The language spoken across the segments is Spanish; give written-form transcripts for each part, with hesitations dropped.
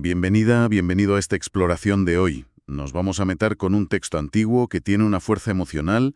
Bienvenido a esta exploración de hoy. Nos vamos a meter con un texto antiguo que tiene una fuerza emocional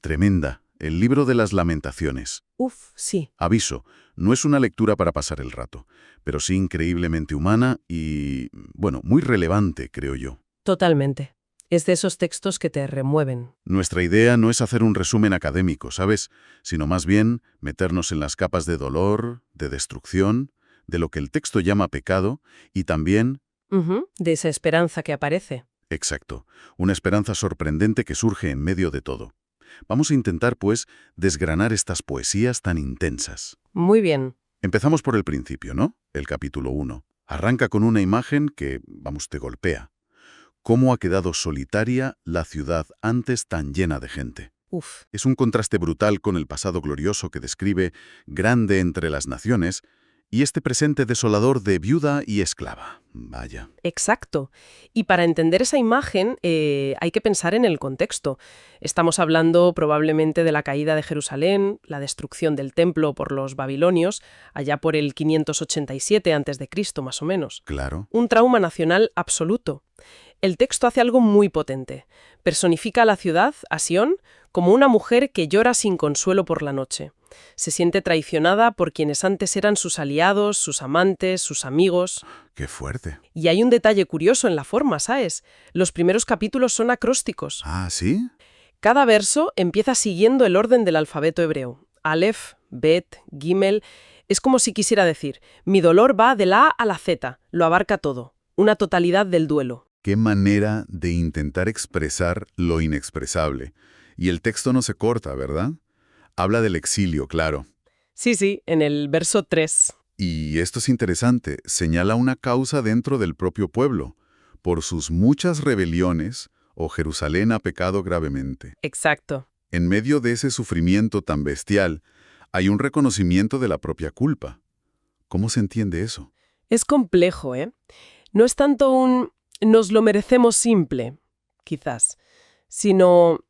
tremenda. El libro de las Lamentaciones. Uf, sí. Aviso, no es una lectura para pasar el rato, pero sí increíblemente humana y, bueno, muy relevante, creo yo. Totalmente. Es de esos textos que te remueven. Nuestra idea no es hacer un resumen académico, ¿sabes? Sino más bien meternos en las capas de dolor, de destrucción, de lo que el texto llama pecado y también, De esa esperanza que aparece. exacto, una esperanza sorprendente que surge en medio de todo. Vamos a intentar, pues, desgranar estas poesías tan intensas. Muy bien. Empezamos por el principio, ¿no? El capítulo 1. Arranca con una imagen que, vamos, te golpea. ¿Cómo ha quedado solitaria la ciudad antes tan llena de gente? Uf. Es un contraste brutal con el pasado glorioso que describe, grande entre las naciones, y este presente desolador de viuda y esclava. Vaya. Exacto. Y para entender esa imagen hay que pensar en el contexto. Estamos hablando probablemente de la caída de Jerusalén, la destrucción del templo por los babilonios, allá por el 587 a.C., más o menos. Claro. Un trauma nacional absoluto. El texto hace algo muy potente. Personifica a la ciudad, a Sión, como una mujer que llora sin consuelo por la noche. Se siente traicionada por quienes antes eran sus aliados, sus amantes, sus amigos. Qué fuerte. Y hay un detalle curioso en la forma, ¿sabes? Los primeros capítulos son acrósticos. Ah, ¿sí? Cada verso empieza siguiendo el orden del alfabeto hebreo. Aleph, Bet, Gimel. Es como si quisiera decir, mi dolor va de la A a la Z, lo abarca todo. Una totalidad del duelo. Qué manera de intentar expresar lo inexpresable. Y el texto no se corta, ¿verdad? Habla del exilio, claro. Sí, en el verso 3. Y esto es interesante, señala una causa dentro del propio pueblo. Por sus muchas rebeliones, Jerusalén ha pecado gravemente. Exacto. En medio de ese sufrimiento tan bestial, hay un reconocimiento de la propia culpa. ¿Cómo se entiende eso? Es complejo, ¿eh? No es tanto un nos lo merecemos simple, quizás, sino,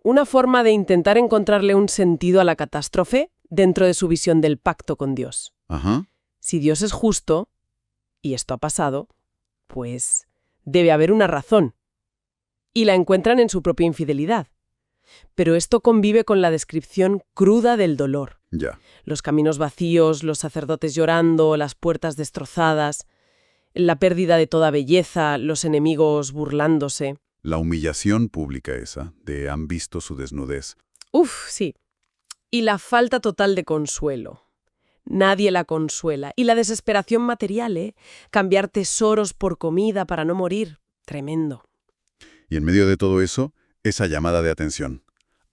una forma de intentar encontrarle un sentido a la catástrofe dentro de su visión del pacto con Dios. Ajá. Si Dios es justo, y esto ha pasado, pues debe haber una razón. Y la encuentran en su propia infidelidad. Pero esto convive con la descripción cruda del dolor. Ya. Los caminos vacíos, los sacerdotes llorando, las puertas destrozadas, la pérdida de toda belleza, los enemigos burlándose. La humillación pública esa, de han visto su desnudez. Uf, sí. Y la falta total de consuelo. Nadie la consuela. Y la desesperación material, ¿eh? Cambiar tesoros por comida para no morir. Tremendo. Y en medio de todo eso, esa llamada de atención.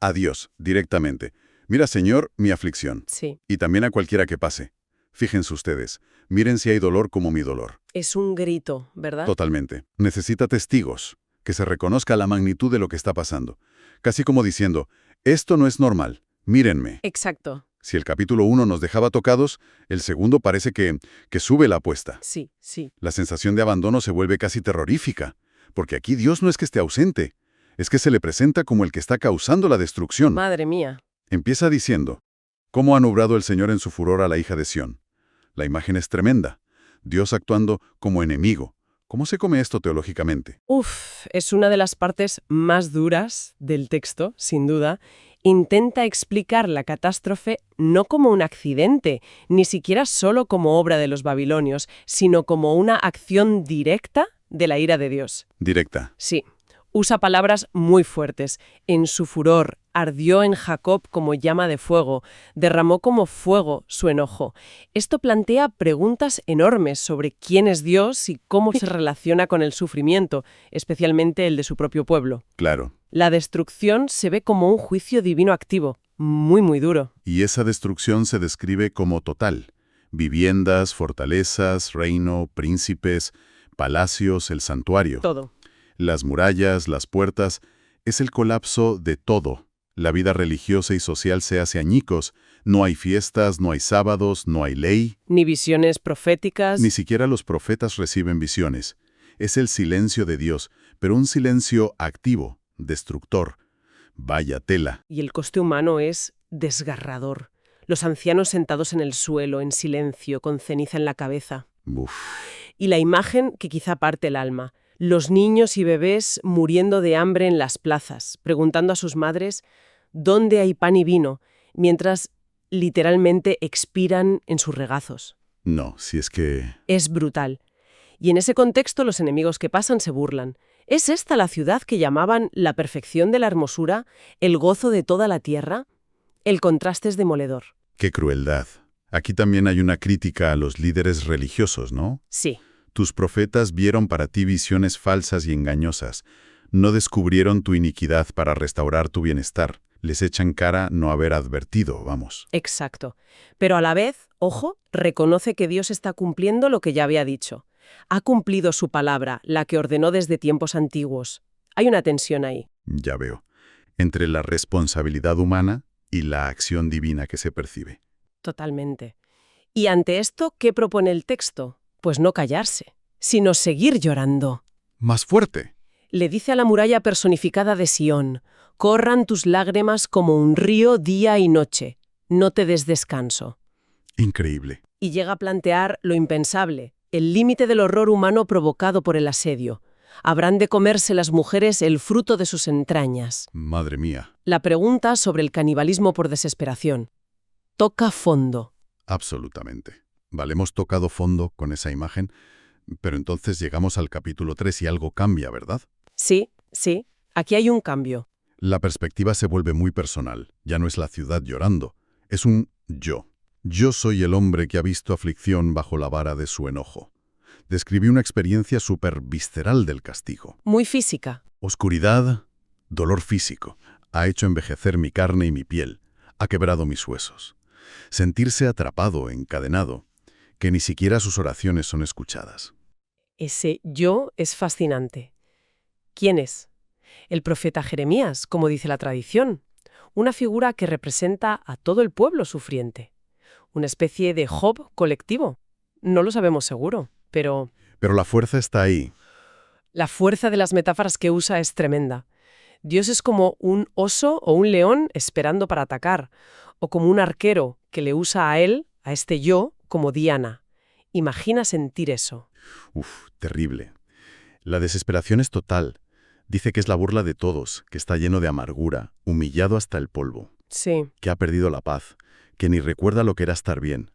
A Dios, directamente. Mira, Señor, mi aflicción. Sí. Y también a cualquiera que pase. Fíjense ustedes, miren si hay dolor como mi dolor. Es un grito, ¿verdad? Totalmente. Necesita testigos, que se reconozca la magnitud de lo que está pasando. Casi como diciendo, esto no es normal, mírenme. Exacto. Si el capítulo 1 nos dejaba tocados, el segundo parece que sube la apuesta. Sí. La sensación de abandono se vuelve casi terrorífica, porque aquí Dios no es que esté ausente, es que se le presenta como el que está causando la destrucción. Madre mía. Empieza diciendo, ¿cómo ha nublado el Señor en su furor a la hija de Sión? La imagen es tremenda. Dios actuando como enemigo. ¿Cómo se come esto teológicamente? Es una de las partes más duras del texto, sin duda. Intenta explicar la catástrofe no como un accidente, ni siquiera solo como obra de los babilonios, sino como una acción directa de la ira de Dios. Directa. Sí. Usa palabras muy fuertes. En su furor, ardió en Jacob como llama de fuego, derramó como fuego su enojo. Esto plantea preguntas enormes sobre quién es Dios y cómo se relaciona con el sufrimiento, especialmente el de su propio pueblo. Claro. La destrucción se ve como un juicio divino activo, muy duro. Y esa destrucción se describe como total. Viviendas, fortalezas, reino, príncipes, palacios, el santuario. Todo. Las murallas, las puertas, es el colapso de todo. La vida religiosa y social se hace añicos. No hay fiestas, no hay sábados, no hay ley. Ni visiones proféticas. Ni siquiera los profetas reciben visiones. Es el silencio de Dios, pero un silencio activo, destructor. Vaya tela. Y el coste humano es desgarrador. Los ancianos sentados en el suelo, en silencio, con ceniza en la cabeza. Uf. Y la imagen que quizá parte el alma. Los niños y bebés muriendo de hambre en las plazas, preguntando a sus madres dónde hay pan y vino, mientras literalmente expiran en sus regazos. No, si es que... Es brutal. Y en ese contexto los enemigos que pasan se burlan. ¿Es esta la ciudad que llamaban la perfección de la hermosura, el gozo de toda la tierra? El contraste es demoledor. ¡Qué crueldad! Aquí también hay una crítica a los líderes religiosos, ¿no? Sí, Tus profetas vieron para ti visiones falsas y engañosas. No descubrieron tu iniquidad para restaurar tu bienestar. Les echan cara no haber advertido, vamos. exacto. Pero a la vez, ojo, reconoce que Dios está cumpliendo lo que ya había dicho. Ha cumplido su palabra, la que ordenó desde tiempos antiguos. Hay una tensión ahí. Ya veo. Entre la responsabilidad humana y la acción divina que se percibe. Totalmente. Y ante esto, ¿qué propone el texto? Pues no callarse, sino seguir llorando. Más fuerte. Le dice a la muralla personificada de Sión: corran tus lágrimas como un río día y noche, no te des descanso. Increíble. Y llega a plantear lo impensable, el límite del horror humano provocado por el asedio. Habrán de comerse las mujeres el fruto de sus entrañas. Madre mía. La pregunta sobre el canibalismo por desesperación. Toca fondo. Absolutamente. Vale, hemos tocado fondo con esa imagen, pero entonces llegamos al capítulo 3 y algo cambia, ¿verdad? Sí, sí, aquí hay un cambio. La perspectiva se vuelve muy personal. Ya no es la ciudad llorando, es un yo. Yo soy el hombre que ha visto aflicción bajo la vara de su enojo. Describí una experiencia súper visceral del castigo. Muy física. Oscuridad, dolor físico. Ha hecho envejecer mi carne y mi piel. Ha quebrado mis huesos. Sentirse atrapado, encadenado, que ni siquiera sus oraciones son escuchadas. Ese yo es fascinante. ¿Quién es? El profeta Jeremías, como dice la tradición. Una figura que representa a todo el pueblo sufriente. Una especie de Job colectivo. No lo sabemos seguro, pero Pero la fuerza está ahí. la fuerza de las metáforas que usa es tremenda. Dios es como un oso o un león esperando para atacar, o como un arquero que le usa a él, a este yo, como diana. Imagina sentir eso. Terrible. La desesperación es total. Dice que es la burla de todos, que está lleno de amargura, humillado hasta el polvo, Sí, que ha perdido la paz, que ni recuerda lo que era estar bien,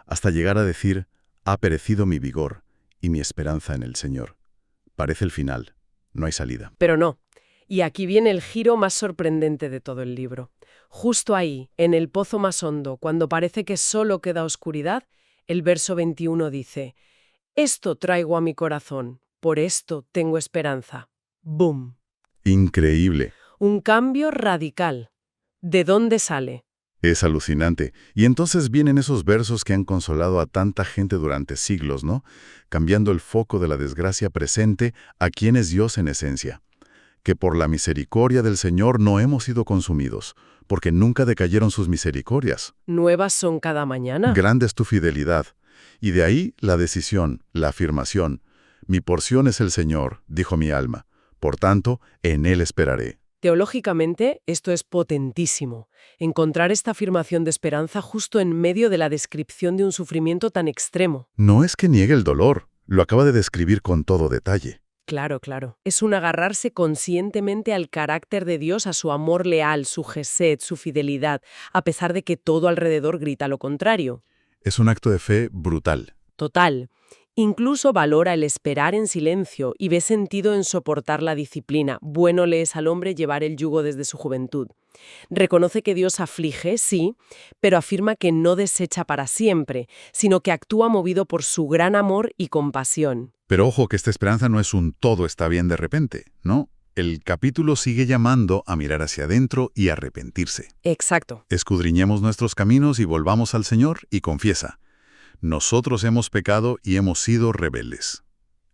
hasta llegar a decir, ha perecido mi vigor y mi esperanza en el Señor. Parece el final. No hay salida. pero no. Y aquí viene el giro más sorprendente de todo el libro. Justo ahí, en el pozo más hondo, cuando parece que solo queda oscuridad, el verso 21 dice: esto traigo a mi corazón, por esto tengo esperanza. ¡Bum! Increíble. Un cambio radical. ¿De dónde sale? Es alucinante. Y entonces vienen esos versos que han consolado a tanta gente durante siglos, ¿no? Cambiando el foco de la desgracia presente a quién es Dios en esencia. Que por la misericordia del Señor no hemos sido consumidos, porque nunca decayeron sus misericordias. Nuevas son cada mañana. Grande es tu fidelidad. Y de ahí la decisión, la afirmación. Mi porción es el Señor, dijo mi alma. Por tanto, en Él esperaré. Teológicamente, esto es potentísimo. Encontrar esta afirmación de esperanza justo en medio de la descripción de un sufrimiento tan extremo. No es que niegue el dolor, lo acaba de describir con todo detalle. Claro, claro. Es un agarrarse conscientemente al carácter de Dios, a su amor leal, su gesed, su fidelidad, a pesar de que todo alrededor grita lo contrario. Es un acto de fe brutal. Total. Incluso valora el esperar en silencio y ve sentido en soportar la disciplina. Bueno le es al hombre llevar el yugo desde su juventud. Reconoce que Dios aflige, sí, pero afirma que no desecha para siempre, sino que actúa movido por su gran amor y compasión. Pero ojo que esta esperanza no es un todo está bien de repente, ¿no? El capítulo sigue llamando a mirar hacia adentro y arrepentirse. Exacto. Escudriñemos nuestros caminos y volvamos al Señor y confiesa. Nosotros hemos pecado y hemos sido rebeldes.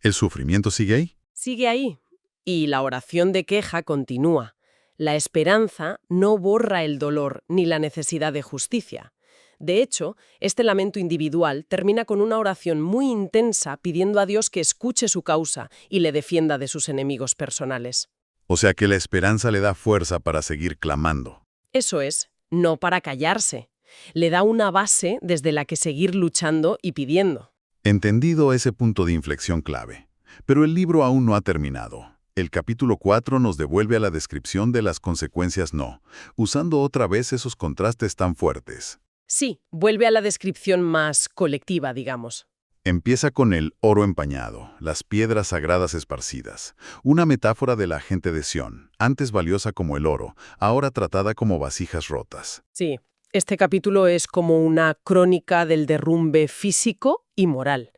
¿El sufrimiento sigue ahí? Sigue ahí. Y la oración de queja continúa. La esperanza no borra el dolor ni la necesidad de justicia. De hecho, este lamento individual termina con una oración muy intensa pidiendo a Dios que escuche su causa y le defienda de sus enemigos personales. O sea que la esperanza le da fuerza para seguir clamando. Eso es, no para callarse. Le da una base desde la que seguir luchando y pidiendo. Entendido ese punto de inflexión clave. Pero el libro aún no ha terminado. El capítulo 4 nos devuelve a la descripción de las consecuencias no, usando otra vez esos contrastes tan fuertes. Sí, vuelve a la descripción más colectiva, digamos. Empieza con el oro empañado, las piedras sagradas esparcidas, una metáfora de la gente de Sión, antes valiosa como el oro, ahora tratada como vasijas rotas. Sí, este capítulo es como una crónica del derrumbe físico y moral.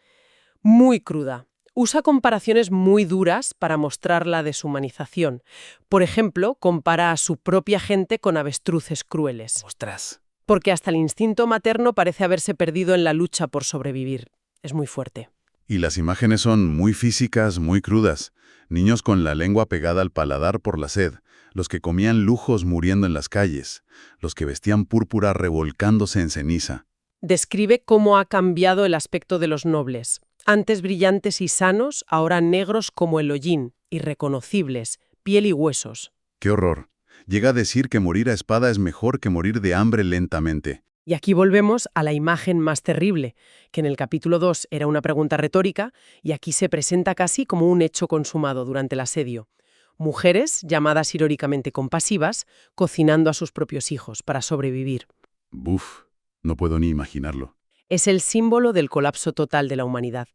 Muy cruda. Usa comparaciones muy duras para mostrar la deshumanización. Por ejemplo, compara a su propia gente con avestruces crueles. ¡Ostras! Porque hasta el instinto materno parece haberse perdido en la lucha por sobrevivir. Es muy fuerte. Y las imágenes son muy físicas, muy crudas. Niños con la lengua pegada al paladar por la sed, los que comían lujos muriendo en las calles, los que vestían púrpura revolcándose en ceniza. Describe cómo ha cambiado el aspecto de los nobles. Antes brillantes y sanos, ahora negros como el hollín, irreconocibles, piel y huesos. ¡Qué horror! Llega a decir que morir a espada es mejor que morir de hambre lentamente. Y aquí volvemos a la imagen más terrible, que en el capítulo 2 era una pregunta retórica y aquí se presenta casi como un hecho consumado durante el asedio. Mujeres, llamadas irónicamente compasivas, cocinando a sus propios hijos para sobrevivir. Buf, no puedo ni imaginarlo. Es el símbolo del colapso total de la humanidad.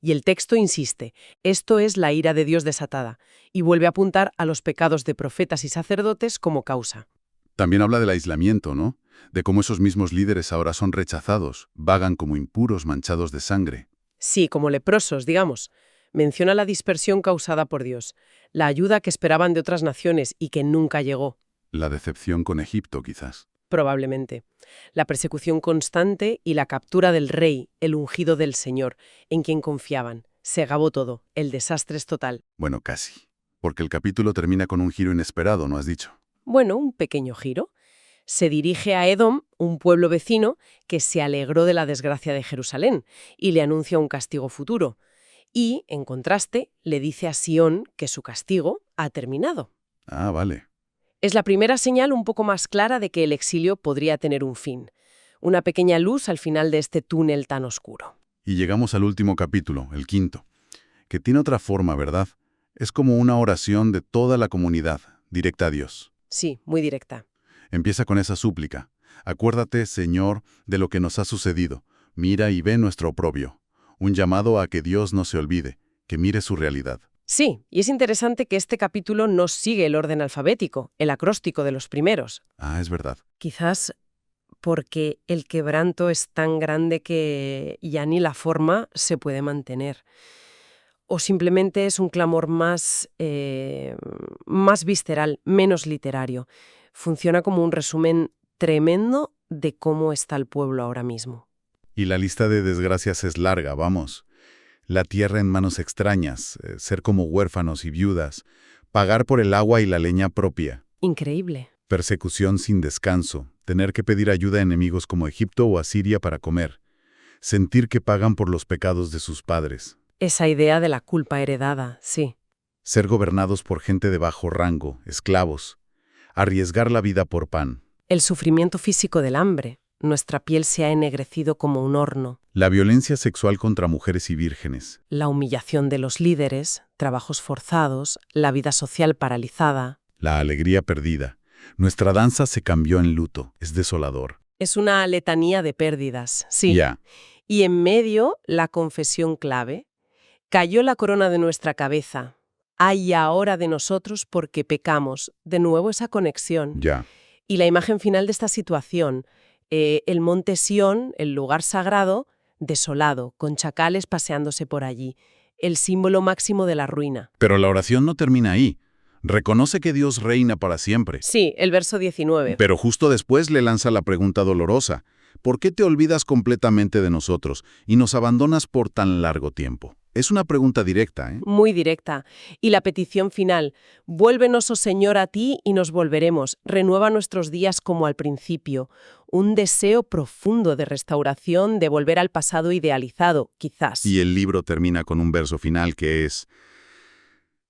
Y el texto insiste, esto es la ira de Dios desatada, y vuelve a apuntar a los pecados de profetas y sacerdotes como causa. También habla del aislamiento, ¿no? De cómo esos mismos líderes ahora son rechazados, vagan como impuros manchados de sangre. Sí, como leprosos, digamos. Menciona la dispersión causada por Dios, la ayuda que esperaban de otras naciones y que nunca llegó. La decepción con Egipto, quizás. Probablemente. La persecución constante y la captura del rey, el ungido del Señor, en quien confiaban. Se acabó todo. El desastre es total. Bueno, casi. Porque el capítulo termina con un giro inesperado, ¿no has dicho? Bueno, un pequeño giro. Se dirige a Edom, un pueblo vecino, que se alegró de la desgracia de Jerusalén y le anuncia un castigo futuro. Y, en contraste, le dice a Sión que su castigo ha terminado. Ah, vale. Es la primera señal un poco más clara de que el exilio podría tener un fin. Una pequeña luz al final de este túnel tan oscuro. Y llegamos al último capítulo, el quinto, que tiene otra forma, ¿verdad? Es como una oración de toda la comunidad, directa a Dios. Sí, muy directa. Empieza con esa súplica. Acuérdate, Señor, de lo que nos ha sucedido. Mira y ve nuestro oprobio. Un llamado a que Dios no se olvide, que mire su realidad. Sí, y es interesante que este capítulo no sigue el orden alfabético, el acróstico de los primeros. Ah, es verdad. Quizás porque el quebranto es tan grande que ya ni la forma se puede mantener. O simplemente es un clamor más visceral, menos literario. Funciona como un resumen tremendo de cómo está el pueblo ahora mismo. Y la lista de desgracias es larga, vamos. La tierra en manos extrañas, ser como huérfanos y viudas, pagar por el agua y la leña propia, Increíble. persecución sin descanso, tener que pedir ayuda a enemigos como Egipto o Asiria para comer, sentir que pagan por los pecados de sus padres, Esa idea de la culpa heredada, sí. ser gobernados por gente de bajo rango, esclavos, arriesgar la vida por pan, El sufrimiento físico del hambre. Nuestra piel se ha ennegrecido como un horno. la violencia sexual contra mujeres y vírgenes, La humillación de los líderes, trabajos forzados, la vida social paralizada. la alegría perdida. Nuestra danza se cambió en luto, es desolador. Es una letanía de pérdidas, sí. Ya. Y en medio, la confesión clave. Cayó la corona de nuestra cabeza. Ay ahora de nosotros porque pecamos. De nuevo esa conexión. Ya. Y la imagen final de esta situación. El monte Sión, el lugar sagrado, desolado, con chacales paseándose por allí. El símbolo máximo de la ruina. Pero la oración no termina ahí. Reconoce que Dios reina para siempre. Sí, el verso 19. Pero justo después le lanza la pregunta dolorosa. ¿Por qué te olvidas completamente de nosotros y nos abandonas por tan largo tiempo? Es una pregunta directa, ¿eh? Muy directa. Y la petición final, vuélvenos, oh Señor, a ti y nos volveremos. Renueva nuestros días como al principio. Un deseo profundo de restauración, de volver al pasado idealizado, quizás. Y el libro termina con un verso final que es: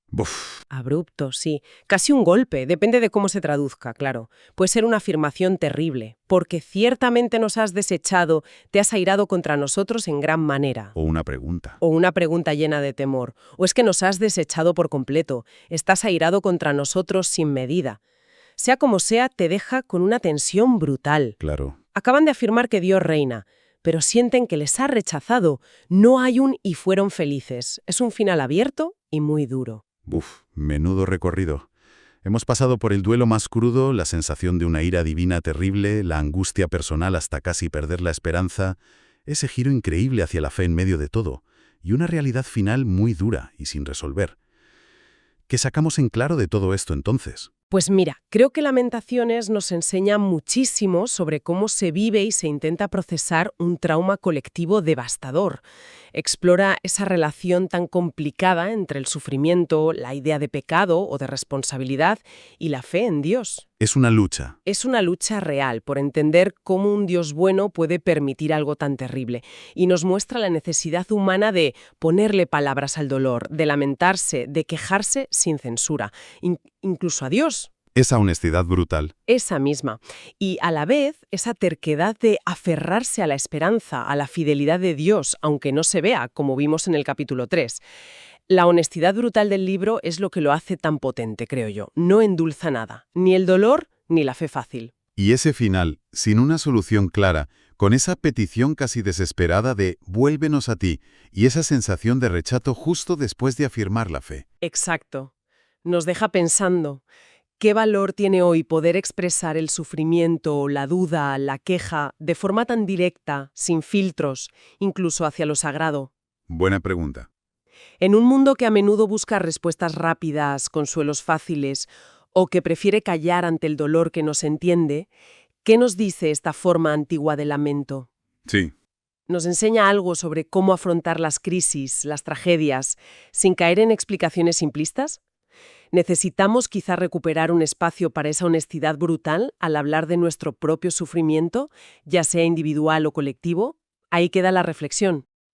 Buf, Abrupto, sí. Casi un golpe, depende de cómo se traduzca, claro. Puede ser una afirmación terrible, porque ciertamente nos has desechado, te has airado contra nosotros en gran manera. o una pregunta. O una pregunta llena de temor. O es que nos has desechado por completo, estás airado contra nosotros sin medida. Sea como sea, te deja con una tensión brutal. Claro. Acaban de afirmar que Dios reina, pero sienten que les ha rechazado. No hay un y fueron felices. Es un final abierto y muy duro. Buf, menudo recorrido. Hemos pasado por el duelo más crudo, la sensación de una ira divina terrible, la angustia personal hasta casi perder la esperanza, ese giro increíble hacia la fe en medio de todo, y una realidad final muy dura y sin resolver. ¿Qué sacamos en claro de todo esto entonces? Pues mira, creo que Lamentaciones nos enseña muchísimo sobre cómo se vive y se intenta procesar un trauma colectivo devastador. Explora esa relación tan complicada entre el sufrimiento, la idea de pecado o de responsabilidad y la fe en Dios. Es una lucha. Es una lucha real por entender cómo un Dios bueno puede permitir algo tan terrible y nos muestra la necesidad humana de ponerle palabras al dolor, de lamentarse, de quejarse sin censura, incluso a Dios. Esa honestidad brutal. Esa misma. Y a la vez, esa terquedad de aferrarse a la esperanza, a la fidelidad de Dios, aunque no se vea, como vimos en el capítulo 3. La honestidad brutal del libro es lo que lo hace tan potente, creo yo. No endulza nada, ni el dolor ni la fe fácil. Y ese final, sin una solución clara, con esa petición casi desesperada de «vuélvenos a ti» y esa sensación de rechazo justo después de afirmar la fe. Exacto. Nos deja pensando, ¿qué valor tiene hoy poder expresar el sufrimiento, la duda, la queja, de forma tan directa, sin filtros, incluso hacia lo sagrado? Buena pregunta. En un mundo que a menudo busca respuestas rápidas, consuelos fáciles, o que prefiere callar ante el dolor que nos entiende, ¿qué nos dice esta forma antigua de lamento? Sí. Nos enseña algo sobre cómo afrontar las crisis, las tragedias, sin caer en explicaciones simplistas. ¿Necesitamos quizá recuperar un espacio para esa honestidad brutal al hablar de nuestro propio sufrimiento, ya sea individual o colectivo? Ahí queda la reflexión.